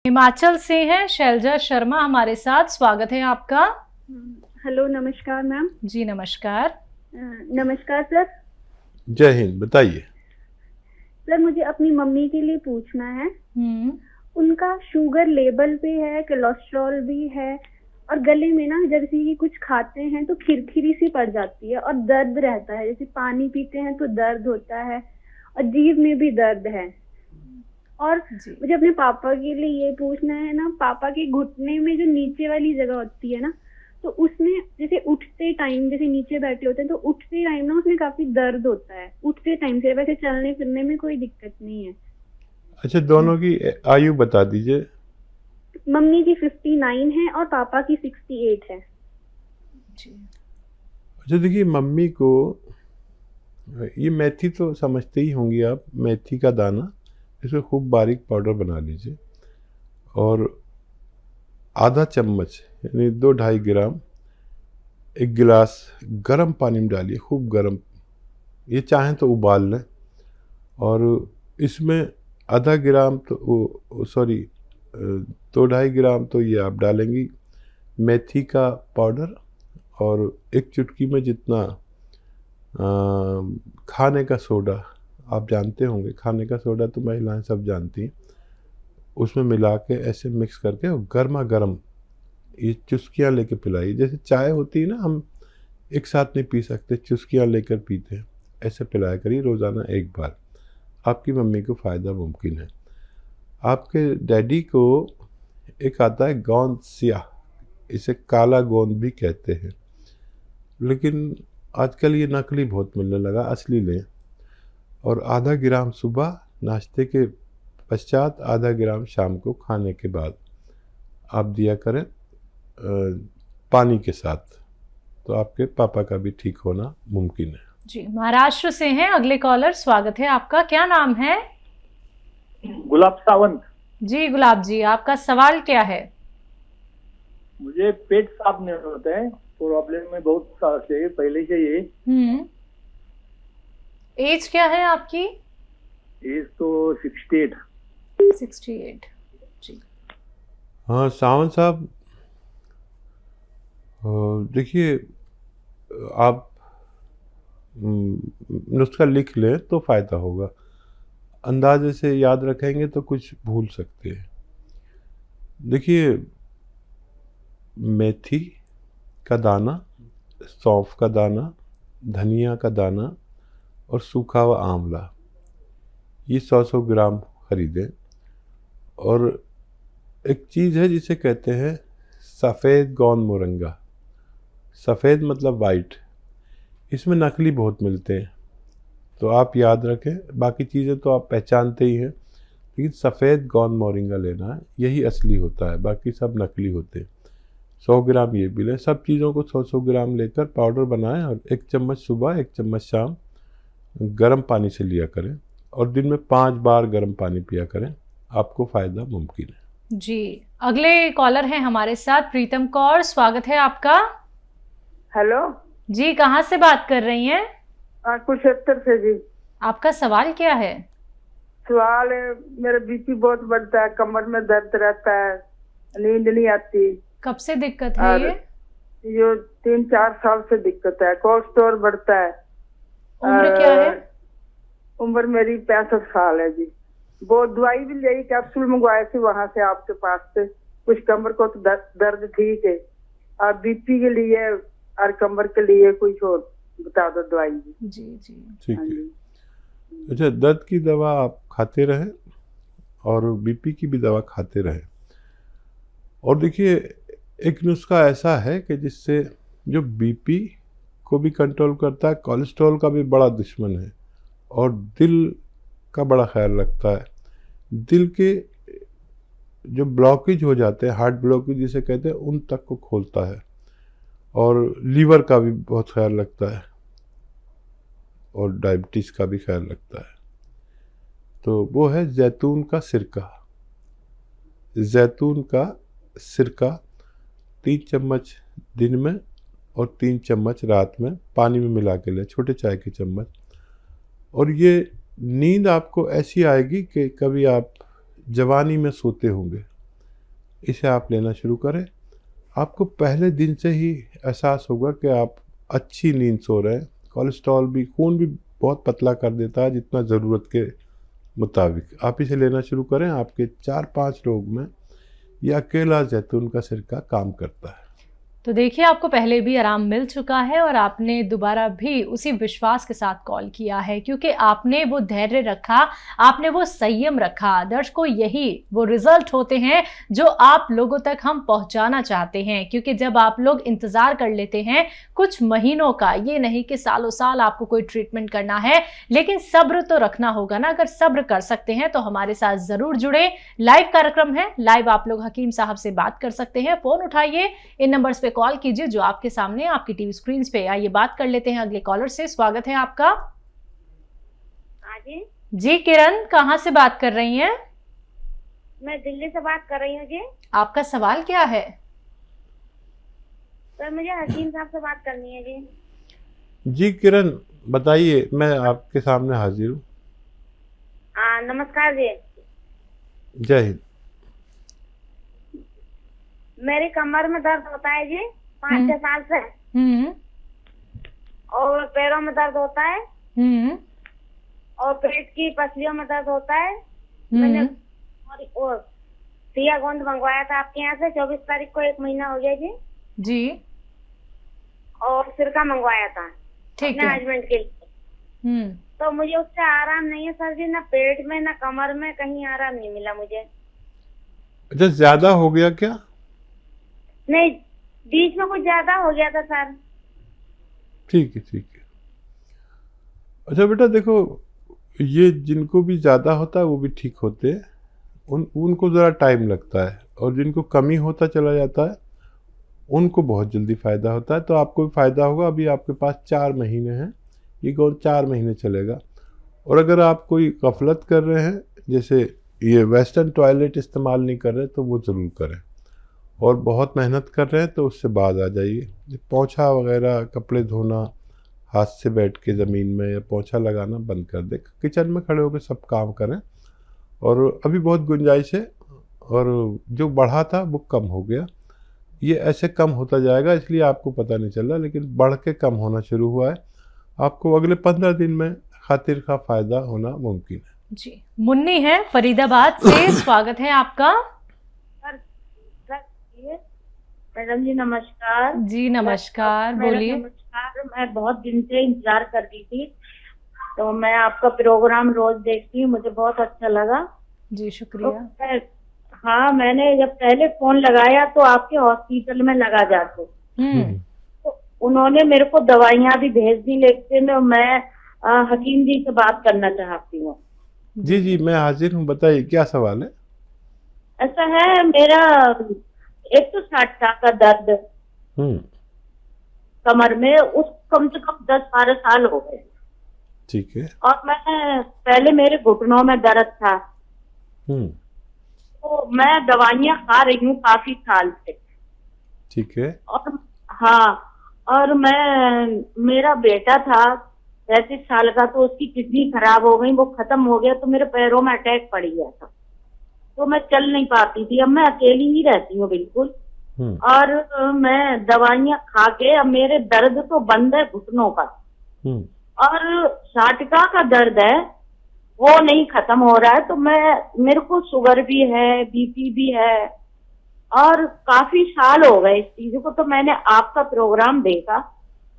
हिमाचल से हैं शैलजा शर्मा हमारे साथ। स्वागत है आपका। हेलो, नमस्कार मैम। जी नमस्कार। नमस्कार सर। जय हिंद। बताइए सर, मुझे अपनी मम्मी के लिए पूछना है। उनका शुगर लेवल पे है, कोलेस्ट्रॉल भी है, और गले में ना जैसे कि कुछ खाते हैं तो खिरखिरी सी पड़ जाती है और दर्द रहता है। जैसे पानी पीते हैं तो दर्द होता है और जीभ में भी दर्द है। और मुझे अपने पापा के लिए ये पूछना है ना, पापा के घुटने में जो नीचे वाली जगह होती है ना, तो उसमें जैसे उठते टाइम, जैसे नीचे बैठे होते हैं तो उठते टाइम ना उसमें काफी दर्द होता है। उठते टाइम से, वैसे चलने फिरने में कोई दिक्कत नहीं है। अच्छा, दोनों की आयु बता दीजिए। मम्मी की 59 है और पापा की 68 है। अच्छा देखिए, मम्मी को ये मेथी तो समझते ही होंगी आप। मेथी का दाना, इसको खूब बारीक पाउडर बना लीजिए और आधा चम्मच यानी 2-2.5 ग्राम एक गिलास गर्म पानी में डालिए, खूब गर्म। ये चाहें तो उबाल लें। और इसमें आधा ग्राम तो 2-2.5 ग्राम तो ये आप डालेंगी मेथी का पाउडर, और एक चुटकी में जितना खाने का सोडा, आप जानते होंगे खाने का सोडा तो महिलाएं सब जानती हैं, उसमें मिला के ऐसे मिक्स करके और गर्मा गर्म ये चुस्कियाँ लेके पिलाई। जैसे चाय होती है ना, हम एक साथ नहीं पी सकते, चुस्कियाँ लेकर पीते हैं, ऐसे पिलाया करिए रोज़ाना एक बार। आपकी मम्मी को फ़ायदा मुमकिन है। आपके डैडी को एक आता है गोंद स्याह, इसे काला गोंद भी कहते हैं, लेकिन आजकल ये नकली बहुत मिलने लगा, असली लें। और आधा ग्राम सुबह नाश्ते के पश्चात, आधा ग्राम शाम को खाने के बाद आप दिया करें पानी के साथ, तो आपके पापा का भी ठीक होना मुमकिन है। जी, महाराष्ट्र से हैं अगले कॉलर। स्वागत है आपका। क्या नाम है? गुलाब सावंत। जी गुलाब जी, आपका सवाल क्या है? मुझे पेट साफ नहीं होता है, प्रॉब्लम में बहुत साल से पहले से ये। एज क्या है आपकी? एज तो 68। जी। हाँ सावंत साहब, देखिए आप नुस्खा लिख लें तो फ़ायदा होगा। अंदाजे से याद रखेंगे तो कुछ भूल सकते हैं। देखिए, मेथी का दाना, सौंफ का दाना, धनिया का दाना और सूखा हुआ आंवला, ये 100-100 ग्राम खरीदें। और एक चीज़ है जिसे कहते हैं सफ़ेद गोंद मोरंगा। सफ़ेद मतलब वाइट, इसमें नकली बहुत मिलते हैं, तो आप याद रखें। बाकी चीज़ें तो आप पहचानते ही हैं, लेकिन सफ़ेद गोंद मोरिंगा लेना है, यही असली होता है, बाकी सब नकली होते हैं। 100 ग्राम ये भी लें। सब चीज़ों को 100-100 ग्राम लेकर पाउडर बनाएं और 1 चम्मच सुबह 1 चम्मच शाम गर्म पानी से लिया करें, और दिन में 5 बार गर्म पानी पिया करें, आपको फ़ायदा मुमकिन है। जी, अगले कॉलर हैं हमारे साथ प्रीतम कौर। स्वागत है आपका। हेलो जी, कहाँ से बात कर रही हैं? कुरुक्षेत्र से जी। आपका सवाल क्या है? सवाल है, मेरा बीपी बहुत बढ़ता है, कमर में दर्द रहता है, नींद नहीं आती। कब से दिक्कत है ये? 3-4 साल से दिक्कत है। कोलेस्ट्रॉल बढ़ता है। उम्र क्या है? उम्र मेरी 65 साल है जी। वो दवाई भी ली, कैप्सूल मंगवाए थे वहां से, आपके पास से। कुछ कमर को तो दर्द ठीक है, और बीपी के लिए और कमर के लिए कुछ और बता दो दवाई। जी जी ठीक है। अच्छा, दर्द की दवा आप खाते रहें और बीपी की भी दवा खाते रहें। और देखिए, एक नुस्खा ऐसा है कि जिससे जो बीपी को भी कंट्रोल करता है, कोलेस्ट्रॉल का भी बड़ा दुश्मन है, और दिल का बड़ा ख्याल रखता है। दिल के जो ब्लॉकेज हो जाते हैं, हार्ट ब्लॉकेज जिसे कहते हैं, उन तक को खोलता है, और लीवर का भी बहुत ख्याल रखता है, और डायबिटीज़ का भी ख्याल रखता है। तो वो है जैतून का सिरका। जैतून का सिरका 3 चम्मच दिन में और 3 चम्मच रात में पानी में मिला के लें, छोटे चाय के चम्मच। और ये नींद आपको ऐसी आएगी कि कभी आप जवानी में सोते होंगे, इसे आप लेना शुरू करें। आपको पहले दिन से ही एहसास होगा कि आप अच्छी नींद सो रहे हैं। कोलेस्ट्रॉल भी, खून भी बहुत पतला कर देता है जितना ज़रूरत के मुताबिक। आप इसे लेना शुरू करें। आपके 4-5 रोग में यह अकेला जैतून का सिरका काम करता है। तो देखिए, आपको पहले भी आराम मिल चुका है और आपने दोबारा भी उसी विश्वास के साथ कॉल किया है, क्योंकि आपने वो धैर्य रखा, आपने वो संयम रखा। दर्शकों, यही वो रिजल्ट होते हैं जो आप लोगों तक हम पहुंचाना चाहते हैं। क्योंकि जब आप लोग इंतजार कर लेते हैं कुछ महीनों का, ये नहीं कि सालों साल आपको कोई ट्रीटमेंट करना है, लेकिन सब्र तो रखना होगा ना। अगर सब्र कर सकते हैं तो हमारे साथ जरूर जुड़े। लाइव कार्यक्रम है, लाइव आप लोग हकीम साहब से बात कर सकते हैं। फोन उठाइए, इन नंबर्स पे कॉल कीजिए जो आपके सामने आपकी टीवी स्क्रीन पे। आइए बात कर लेते हैं अगले कॉलर से। स्वागत है आपका। जी किरण, कहाँ से बात कर रही हैं? मैं दिल्ली से बात कर रही हूँ जी। आपका सवाल क्या है? सर, मुझे हकीम साहब से बात करनी है जी। जी किरण, बताइए, मैं आपके सामने हाजिर हूँ। नमस्कार जी। जय हिंद। मेरी कमर में दर्द होता है जी 5-6 साल से। और पैरों में दर्द होता है। और पेट की पसलियों में दर्द होता है। मैंने और सिया गोंद मंगवाया था आपके यहाँ से 24 तारीख को, 1 महीना हो गया जी। जी। और सिरका मंगवाया था ठीक अपने है। हस्बैंड के लिए। तो मुझे उससे आराम नहीं है सर जी, ना पेट में ना कमर में, कहीं आराम नहीं मिला मुझे। अच्छा, ज्यादा हो गया क्या? नहीं, बीच में कुछ ज्यादा हो गया था सर। ठीक है, ठीक है। अच्छा बेटा, देखो, ये जिनको भी ज़्यादा होता है वो भी ठीक होते हैं। उनको ज़रा टाइम लगता है, और जिनको कमी होता चला जाता है उनको बहुत जल्दी फ़ायदा होता है। तो आपको भी फ़ायदा होगा। अभी आपके पास 4 महीने हैं, ये कौन 4 महीने चलेगा। और अगर आप कोई गफलत कर रहे हैं, जैसे ये वेस्टर्न टॉयलेट इस्तेमाल नहीं कर रहे, तो वो ज़रूर करें। और बहुत मेहनत कर रहे हैं तो उससे बाज आ जाइए। पोंछा वगैरह, कपड़े धोना हाथ से बैठ के ज़मीन में, या पोंछा लगाना बंद कर दे। किचन में खड़े होकर सब काम करें। और अभी बहुत गुंजाइश है, और जो बढ़ा था वो कम हो गया। ये ऐसे कम होता जाएगा, इसलिए आपको पता नहीं चल रहा, लेकिन बढ़ के कम होना शुरू हुआ है। आपको अगले 15 दिन में खातिर का फ़ायदा होना मुमकिन है। जी। मुन्नी है फरीदाबाद से, स्वागत है आपका। मैडम जी नमस्कार। जी नमस्कार, बोलिए। नमस्कार। मैं बहुत दिन से इंतजार कर रही थी, तो मैं आपका प्रोग्राम रोज देखती हूँ, मुझे बहुत अच्छा लगा जी, शुक्रिया। तो हाँ, मैंने जब पहले फोन लगाया तो आपके हॉस्पिटल में लगा जाते, तो उन्होंने मेरे को दवाइयाँ भी भेज दी, लेकिन मैं हकीम जी से बात करना चाहती हूँ। जी जी, मैं हाजिर हूँ, बताइए क्या सवाल है। ऐसा है, मेरा 160 का दर्द कमर में, उस कम से कम 10-12 साल हो गए। ठीक है। और मैं पहले मेरे घुटनों में दर्द था, तो मैं दवाइयाँ खा रही हूँ काफी साल से। ठीक है। और हाँ, और मेरा बेटा था 35 साल का, तो उसकी किडनी खराब हो गई, वो खत्म हो गया, तो मेरे पैरों में अटैक पड़ गया था, तो मैं चल नहीं पाती थी। अब मैं अकेली ही रहती हूँ बिल्कुल। और मैं दवाइयाँ खा के, अब मेरे दर्द तो बंद है घुटनों का, और साटिका का दर्द है वो नहीं खत्म हो रहा है। तो मेरे को शुगर भी है, बीपी भी है, और काफी साल हो गए इस चीज को। तो मैंने आपका प्रोग्राम देखा।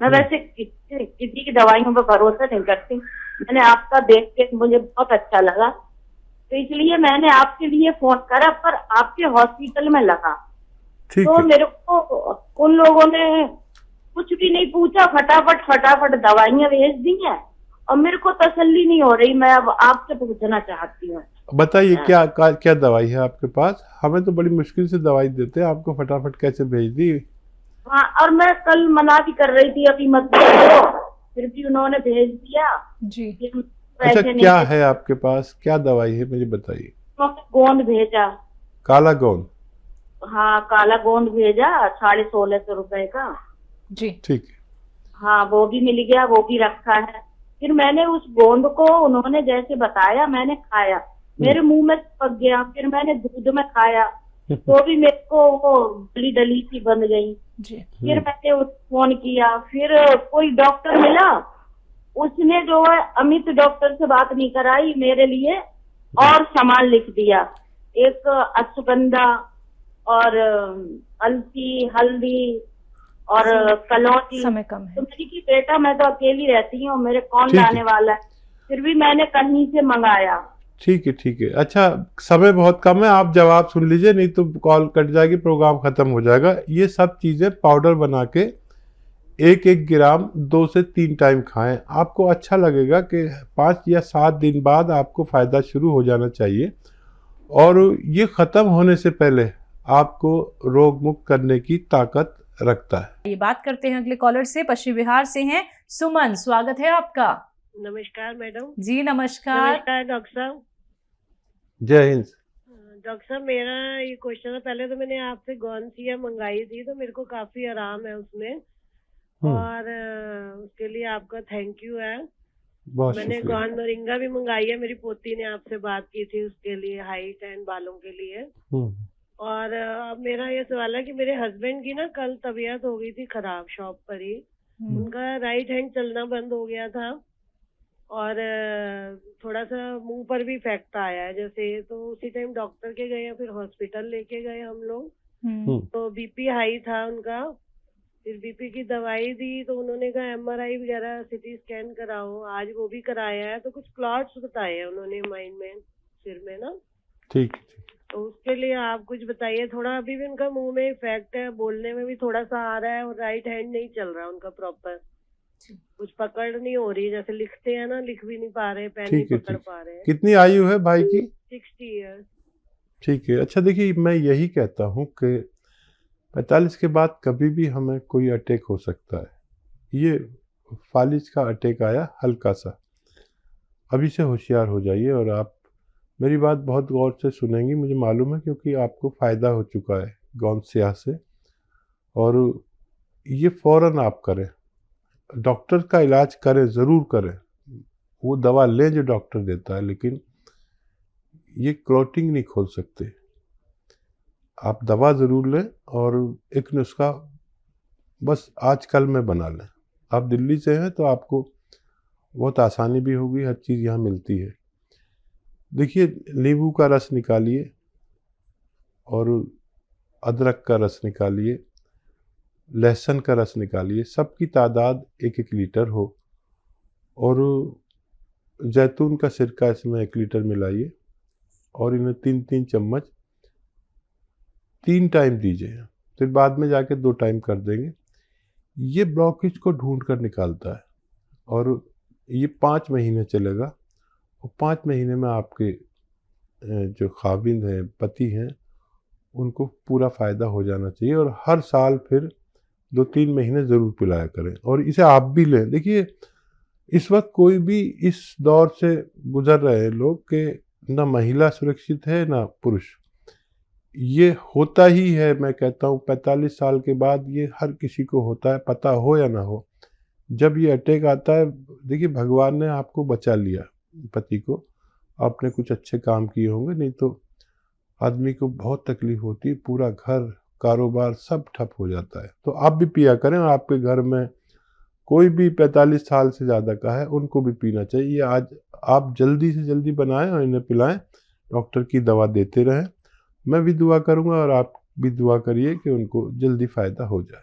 मैं वैसे किसी की दवाइयों पर भरोसा नहीं करती, मैंने आपका देख के मुझे बहुत अच्छा लगा, तो इसलिए मैंने आपके लिए फोन करा, पर आपके हॉस्पिटल में लगा। तो मेरे को उन लोगों ने कुछ भी नहीं पूछा, फटाफट दवाइयाँ भेज दी हैं, और मेरे को तसल्ली नहीं हो रही। मैं अब आपसे पूछना चाहती हूँ। बताइए क्या दवाई है आपके पास। हमें तो बड़ी मुश्किल से दवाई देते हैं, आपको फटाफट कैसे भेज दी। हाँ, और मैं कल मना भी कर रही थी अभी मत भेजो, फिर भी उन्होंने भेज दिया जी। अच्छा, क्या है आपके पास, क्या दवाई है मुझे बताइए। गोंद भेजा, काला गोंद। हाँ, काला गोंद भेजा 1650 रुपए का जी। ठीक है। हाँ, वो भी मिल गया, वो भी रखा है। फिर मैंने उस गोंद को उन्होंने जैसे बताया मैंने खाया, मेरे मुंह में पक गया। फिर मैंने दूध में खाया, तो भी मेरे को वो डली डली सी बन गई। जी। फिर मैंने फोन किया, फिर कोई डॉक्टर मिला, उसने जो है अमित डॉक्टर से बात नहीं कराई मेरे लिए और सामान लिख दिया, एक अश्वगंधा और अलसी, हल्दी और कलौंजी। समय कम है। तो मैंने कि बेटा मैं तो अकेली रहती हूँ, मेरे कौन ठीक है। लाने वाला है, फिर भी मैंने कहीं से मंगाया। ठीक है, ठीक है। अच्छा, समय बहुत कम है, आप जवाब सुन लीजिए, नहीं तो कॉल कट जाएगी, प्रोग्राम खत्म हो जाएगा। ये सब चीज़ें पाउडर बना के 1-1 ग्राम 2 से 3 टाइम खाएं। आपको अच्छा लगेगा कि 5 या 7 दिन बाद आपको फ़ायदा शुरू हो जाना चाहिए, और ये ख़त्म होने से पहले आपको रोग मुक्त करने की ताकत रखता है। ये बात करते हैं अगले कॉलर से, पश्चिम बिहार से हैं सुमन, स्वागत है आपका। नमस्कार मैडम। जी नमस्कार। नमस्कार डॉक्टर साहब। जय हिंद। डॉक्टर साहब, मेरा ये क्वेश्चन है, पहले तो मैंने आपसे गौनसिया मंगाई थी, तो मेरे को काफी आराम है उसमें, और उसके लिए आपका थैंक यू है। बहुत मैंने शुक्रिया। गौन मोरिंगा भी मंगाई है, मेरी पोती ने आपसे बात की थी उसके लिए, हाइट एंड बालों के लिए। और अब मेरा ये सवाल है कि मेरे हस्बैंड की ना कल तबीयत हो गई थी खराब शॉप पर ही, उनका राइट हैंड चलना बंद हो गया था, और थोड़ा सा मुंह पर भी इफेक्ट आया है जैसे, तो उसी टाइम डॉक्टर के गए, फिर हॉस्पिटल लेके गए हम लोग। तो बीपी हाई था उनका, फिर बीपी की दवाई दी, तो उन्होंने कहा एमआरआई वगैरह सीटी स्कैन कराओ, आज वो भी कराया है, तो कुछ क्लॉट्स बताए हैं उन्होंने माइंड में, सिर में ना। ठीक है। तो उसके लिए आप कुछ बताइए थोड़ा। अभी भी उनका मुंह में इफेक्ट है, बोलने में भी थोड़ा सा आ रहा है, और राइट हैंड नहीं चल रहा उनका प्रॉपर, कुछ पकड़ नहीं हो रही, जैसे लिखते हैं ना, लिख भी नहीं पा रहे, पेन नहीं पकड़ पा रहे। कितनी आयु है भाई की? 60 ईयर्स। ठीक है। अच्छा देखिए, मैं यही कहता हूँ कि 45 के बाद कभी भी हमें कोई अटैक हो सकता है। ये फालिज का अटैक आया हल्का सा, अभी से होशियार हो जाइए। और आप मेरी बात बहुत गौर से सुनेंगी, मुझे मालूम है, क्योंकि आपको फ़ायदा हो चुका है गौनसिया से, और ये फ़ौरन आप करें, डॉक्टर का इलाज करें, ज़रूर करें, वो दवा लें जो डॉक्टर देता है, लेकिन ये क्लॉटिंग नहीं खोल सकते। आप दवा ज़रूर लें, और एक नुस्खा बस आजकल में बना लें। आप दिल्ली से हैं तो आपको बहुत आसानी भी होगी, हर चीज़ यहाँ मिलती है। देखिए, नींबू का रस निकालिए और अदरक का रस निकालिए, लहसुन का रस निकालिए, सबकी तादाद 1-1 लीटर हो, और जैतून का सिरका इसमें 1 लीटर मिलाइए, और इन्हें 3-3 चम्मच 3 टाइम दीजिए, फिर बाद में जाके 2 टाइम कर देंगे। ये ब्लॉकेज को ढूंढ कर निकालता है, और ये 5 महीने चलेगा, और 5 महीने में आपके जो खाविंद हैं, पति हैं, उनको पूरा फ़ायदा हो जाना चाहिए। और हर साल फिर 2-3 महीने ज़रूर पिलाया करें, और इसे आप भी लें। देखिए, इस वक्त कोई भी इस दौर से गुजर रहे हैं लोग कि न महिला सुरक्षित है न पुरुष। ये होता ही है, मैं कहता हूँ 45 साल के बाद ये हर किसी को होता है, पता हो या ना हो। जब ये अटैक आता है, देखिए भगवान ने आपको बचा लिया, पति को, आपने कुछ अच्छे काम किए होंगे, नहीं तो आदमी को बहुत तकलीफ होती है, पूरा घर कारोबार सब ठप हो जाता है। तो आप भी पिया करें, और आपके घर में कोई भी 45 साल से ज़्यादा का है, उनको भी पीना चाहिए। ये आज आप जल्दी से जल्दी बनाएं और इन्हें पिलाएं, डॉक्टर की दवा देते रहें। मैं भी दुआ करूंगा, और आप भी दुआ करिए कि उनको जल्दी फ़ायदा हो जाए।